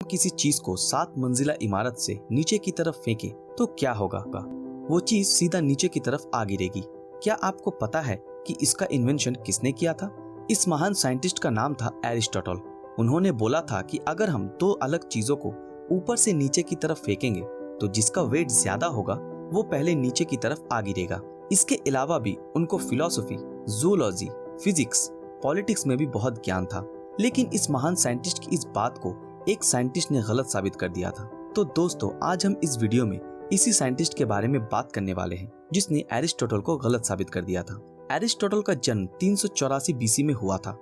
किसी चीज को 7 मंजिला इमारत से नीचे की तरफ फेंके तो क्या होगा? वो चीज सीधा नीचे की तरफ आ गिरेगी। क्या आपको पता है कि इसका इन्वेंशन किसने किया था? इस महान साइंटिस्ट का नाम था एरिस्टोटल। उन्होंने बोला था कि अगर हम 2 अलग चीजों को ऊपर से नीचे की तरफ फेंकेंगे तो जिसका वेट ज्यादा होगा वो पहले नीचे की तरफ आ गिरेगा। इसके अलावा भी उनको फिलॉसफी, जूलॉजी, फिजिक्स, पॉलिटिक्स में भी बहुत ज्ञान था। लेकिन इस महान साइंटिस्ट की इस बात को एक साइंटिस्ट ने गलत साबित कर दिया था। तो दोस्तों, आज हम इस वीडियो में इसी साइंटिस्ट के बारे में बात करने वाले हैं जिसने एरिस्टोटल को गलत साबित कर दिया था। एरिस्टोटल का जन्म 384 बीसी में हुआ था,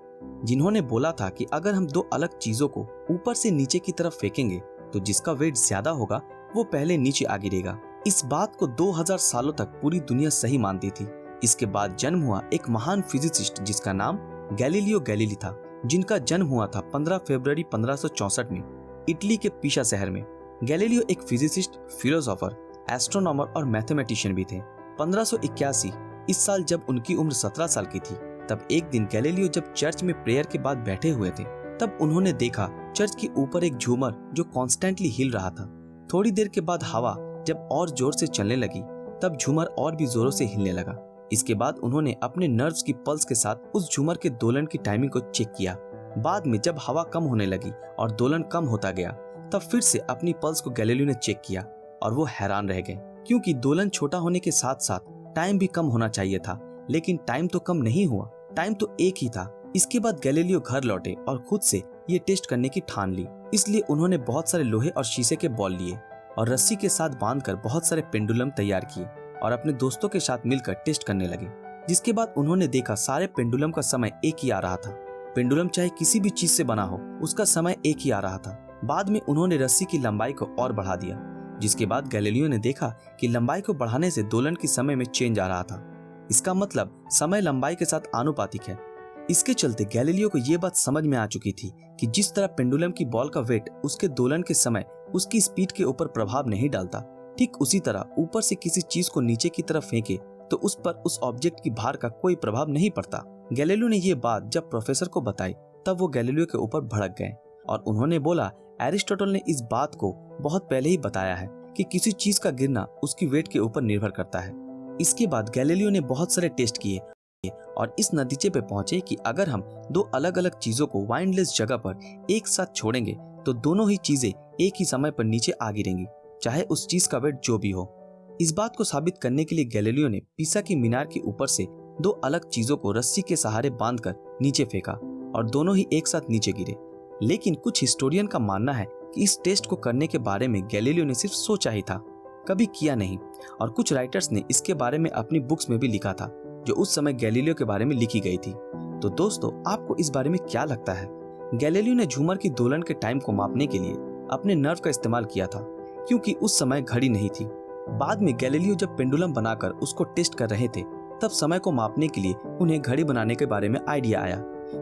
जिन्होंने बोला था कि अगर हम 2 अलग चीजों को ऊपर से नीचे की तरफ फेंकेंगे तो जिसका वेट ज्यादा होगा वो पहले नीचे आ गिरेगा। इस बात को 2000 सालों तक पूरी दुनिया सही मानती थी। इसके बाद जन्म हुआ एक महान फिजिसिस्ट जिसका नाम गैलीलियो गैलीली था, जिनका जन्म हुआ था 15 फरवरी 1564 में इटली के पिसा शहर में। गैलीलियो एक फिजिसिस्ट, फिलोसोफर, एस्ट्रोनॉमर और मैथमेटिशियन भी थे। 1581 इस साल जब उनकी उम्र 17 साल की थी, तब एक दिन गैलीलियो जब चर्च में प्रेयर के बाद बैठे हुए थे, तब उन्होंने देखा चर्च के ऊपर एक झूमर जो कॉन्स्टेंटली हिल रहा था। थोड़ी देर के बाद हवा जब और जोर से चलने लगी, तब झूमर और भी जोरों से हिलने लगा। इसके बाद उन्होंने अपने नर्व्स की पल्स के साथ उस झूमर के दोलन की टाइमिंग को चेक किया। बाद में जब हवा कम होने लगी और दोलन कम होता गया, तब फिर से अपनी पल्स को गैलीलियो ने चेक किया और वो हैरान रह गए, क्योंकि दोलन छोटा होने के साथ साथ टाइम भी कम होना चाहिए था, लेकिन टाइम तो कम नहीं हुआ, टाइम तो एक ही था। इसके बाद गैलीलियो घर लौटे और खुद से ये टेस्ट करने की ठान ली। इसलिए उन्होंने बहुत सारे लोहे और शीशे के बॉल लिए और रस्सी के साथ बांधकर बहुत सारे पेंडुलम तैयार किए और अपने दोस्तों के साथ मिलकर टेस्ट करने लगे। जिसके बाद उन्होंने देखा सारे पेंडुलम का समय एक ही आ रहा था। पेंडुलम चाहे किसी भी चीज से बना हो, उसका समय एक ही आ रहा था। बाद में उन्होंने रस्सी की लंबाई को और बढ़ा दिया, जिसके बाद गैलीलियो ने देखा कि लंबाई को बढ़ाने से दोलन की समय में चेंज आ रहा था। इसका मतलब समय लंबाई के साथ आनुपातिक है। इसके चलते गैलीलियो को यह बात समझ में आ चुकी थी कि जिस तरह पेंडुलम की बॉल का वेट उसके दोलन के समय उसकी स्पीड के ऊपर प्रभाव नहीं डालता, ठीक उसी तरह ऊपर से किसी चीज को नीचे की तरफ फेंके तो उस पर उस ऑब्जेक्ट की भार का कोई प्रभाव नहीं पड़ता। गैलीलियो ने यह बात जब प्रोफेसर को बताई, तब वो गैलीलियो के ऊपर भड़क गए और उन्होंने बोला, एरिस्टोटल ने इस बात को बहुत पहले ही बताया है कि किसी चीज का गिरना उसकी वेट के ऊपर निर्भर करता है। इसके बाद गैलीलियो ने बहुत सारे टेस्ट किए और इस नतीजे पे पहुंचे कि अगर हम 2 अलग अलग चीजों को वाइंडलेस जगह पर एक साथ छोड़ेंगे तो दोनों ही चीजें एक ही समय पर नीचे आ गिरेंगी, चाहे उस चीज का वेट जो भी हो। इस बात को साबित करने के लिए गैलीलियो ने पिसा की मीनार के ऊपर से 2 अलग चीजों को रस्सी के सहारे बांधकर नीचे फेंका और दोनों ही एक साथ नीचे गिरे। लेकिन कुछ हिस्टोरियन का मानना है कि इस टेस्ट को करने के बारे में गैलीलियो ने सिर्फ सोचा ही था, कभी किया नहीं। और कुछ राइटर्स ने इसके बारे में अपनी बुक्स में भी लिखा था, जो उस समय गैलीलियो के बारे में लिखी गई थी। तो दोस्तों, आपको इस बारे में क्या लगता है? गैलीलियो ने झूमर की दोलन के टाइम को मापने के लिए अपने नर्व का इस्तेमाल किया था, क्योंकि उस समय घड़ी नहीं थी। बाद में गैलीलियो जब पेंडुलम बनाकर उसको टेस्ट कर रहे थे, तब समय को मापने के लिए उन्हें घड़ी बनाने के बारे में आइडिया आया,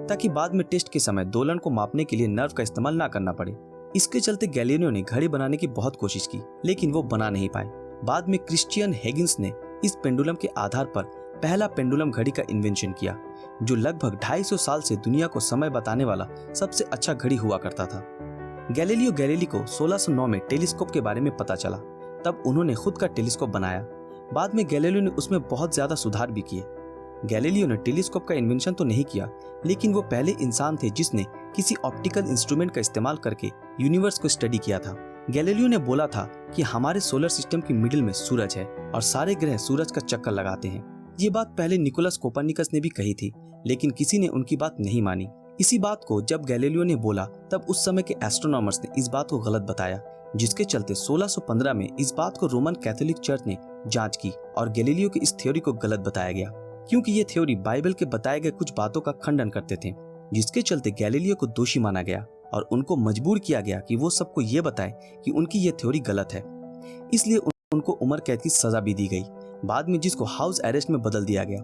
ताकि बाद में टेस्ट के समय दोलन को मापने के लिए नर्व का इस्तेमाल ना करना पड़े। इसके चलते गैलीलियो ने घड़ी बनाने की बहुत कोशिश की, लेकिन वो बना नहीं पाए। बाद में क्रिश्चियन हैगिन्स ने इस पेंडुलम के आधार पर पहला पेंडुलम घड़ी का इन्वेंशन किया, जो लगभग 250 साल से दुनिया को समय बताने वाला सबसे अच्छा घड़ी हुआ करता था। गैलीलियो गैलीली को 1609 में टेलीस्कोप के बारे में पता चला, तब उन्होंने खुद का टेलीस्कोप बनाया। बाद में गैलीलियो ने उसमें बहुत ज्यादा सुधार भी किए। गैलीलियो ने टेलीस्कोप का इन्वेंशन तो नहीं किया, लेकिन वो पहले इंसान थे जिसने किसी ऑप्टिकल इंस्ट्रूमेंट का इस्तेमाल करके यूनिवर्स को स्टडी किया था। गैलीलियो ने बोला था कि हमारे सोलर सिस्टम के मिडिल में सूरज है और सारे ग्रह सूरज का चक्कर लगाते हैं। ये बात पहले निकोलस कोपरनिकस ने भी कही थी, लेकिन किसी ने उनकी बात नहीं मानी। इसी बात को जब गैलीलियो ने बोला, तब उस समय के एस्ट्रोनॉमर्स ने इस बात को गलत बताया, जिसके चलते 1615 में इस बात को रोमन कैथोलिक चर्च ने जांच की और गैलीलियो की इस थ्योरी को गलत बताया गया, क्योंकि ये थ्योरी बाइबल के बताए गए कुछ बातों का खंडन करते थे। जिसके चलते गैलीलियो को दोषी माना गया और उनको मजबूर किया गया कि वो सबको ये बताए कि उनकी ये थ्योरी गलत है। इसलिए उनको उम्र कैद की सजा भी दी गई, बाद में जिसको हाउस अरेस्ट में बदल दिया गया।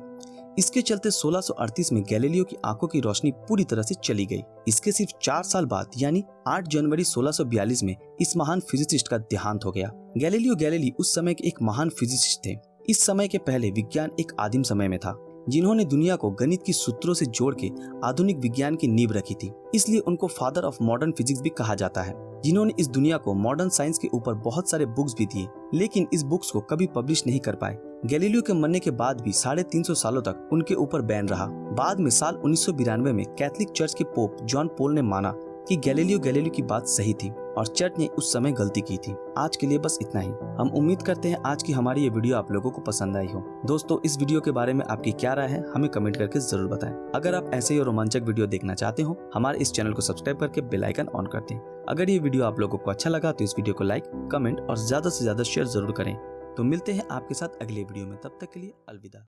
इसके चलते 1638 में गैलीलियो की आंखों की रोशनी पूरी तरह से चली गई। इसके सिर्फ 4 साल बाद यानी 8 जनवरी 1642 में इस महान फिजिसिस्ट का देहांत हो गया। गैलीलियो गैलीली उस समय के एक महान फिजिसिस्ट थे। इस समय के पहले विज्ञान एक आदिम समय में था। जिन्होंने दुनिया को गणित की सूत्रों से जोड़ के आधुनिक विज्ञान की नींव रखी थी। इसलिए उनको फादर ऑफ मॉडर्न फिजिक्स भी कहा जाता है। जिन्होंने इस दुनिया को मॉडर्न साइंस के ऊपर बहुत सारे बुक्स भी दिए, लेकिन इस बुक्स को कभी पब्लिश नहीं कर पाए। गैलीलियो के मरने के बाद भी 350 सालों तक उनके ऊपर बैन रहा। बाद में साल 1992 में कैथोलिक चर्च के पोप जॉन पॉल ने माना कि गैलीलियो की बात सही थी और चर्च ने उस समय गलती की थी। आज के लिए बस इतना ही। हम उम्मीद करते हैं आज की हमारी ये वीडियो आप लोगों को पसंद आई हो। दोस्तों, इस वीडियो के बारे में आपकी क्या राय है हमें कमेंट करके जरूर बताएं। अगर आप ऐसे ही रोमांचक वीडियो देखना चाहते हो, हमारे इस चैनल को सब्सक्राइब करके बेल आइकन ऑन कर दें। अगर ये वीडियो आप लोगों को अच्छा लगा तो इस वीडियो को लाइक, कमेंट और ज्यादा से ज्यादा शेयर जरूर करें। तो मिलते हैं आपके साथ अगले वीडियो में, तब तक के लिए अलविदा।